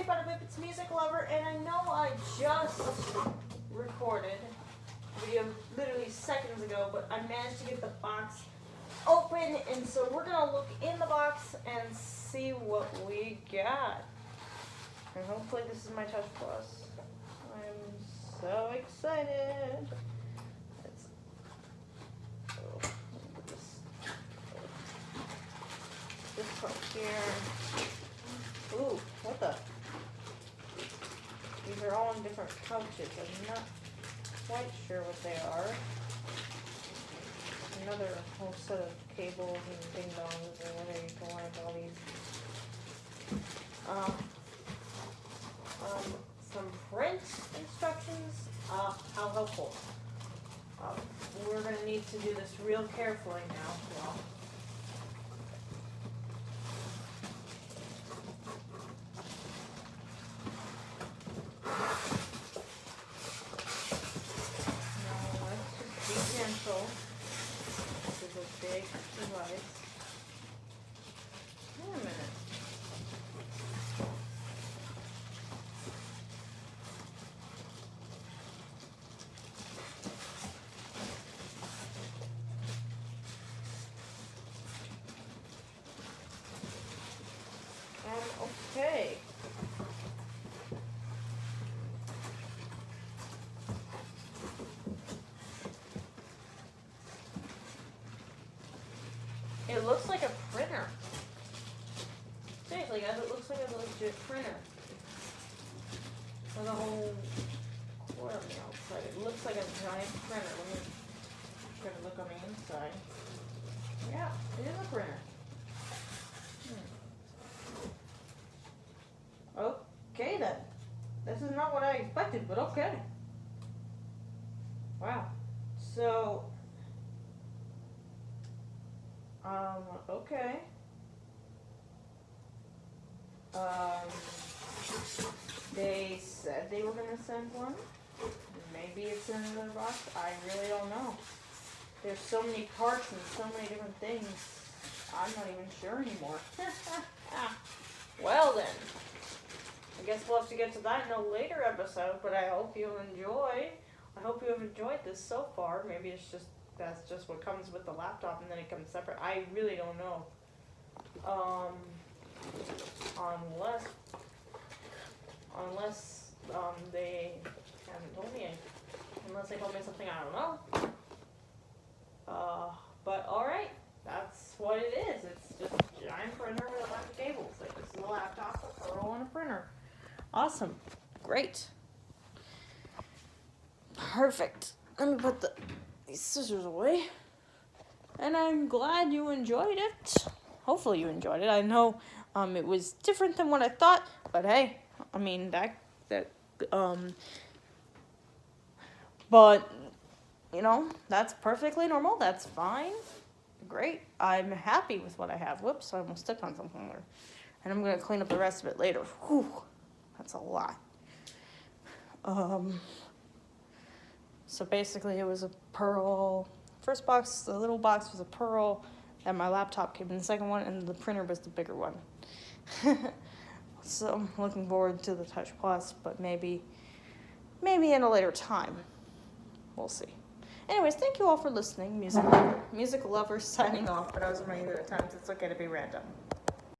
bada bip, it's Music Lover, and I know I just recorded a video literally seconds ago, but I managed to get the box open, and so we're gonna look in the box and see what we got. And hopefully this is my Touch Plus. I'm so excited. This part here. Ooh, what the? These are all in different pouches. I'm not quite sure what they are. Another whole set of cables and ding dongs or whatever you can want to call these. Some print instructions. How helpful. We're going to need to do this real carefully now. Well, this is a big device. Wait a minute. Okay. It looks like a printer. Seriously, guys, it looks like a legit printer. With a whole cord on the outside. It looks like a giant printer. Let me try to look on the inside. Yeah, it is a printer. Okay then. This is not what I expected, but okay. Wow. So, okay. They said they were going to send one. Maybe it's in another box. I really don't know. There's so many parts and so many different things. I'm not even sure anymore. Well then. I guess we'll have to get to that in a later episode, but I hope you enjoy. I hope you have enjoyed this so far. Maybe that's just what comes with the laptop and then it comes separate. I really don't know. Unless they haven't told me anything. Unless they told me something I don't know. But alright, that's what it is. It's just a giant printer with a bunch of cables. Like this is a laptop, a roll, and a printer. Awesome. Great. Perfect. Let me put these scissors away. And I'm glad you enjoyed it. Hopefully you enjoyed it. I know it was different than what I thought, but hey, I mean but you know, that's perfectly normal. That's fine. Great. I'm happy with what I have. Whoops, I almost stepped on something there. And I'm going to clean up the rest of it later. Whew, that's a lot. So basically it was a pearl. First box, the little box was a pearl, and my laptop came in the second one, and the printer was the bigger one. So I'm looking forward to the Touch Plus, but maybe in a later time. We'll see. Anyways, thank you all for listening. Music Lover signing off, but I was reminding you at times it's okay to be random.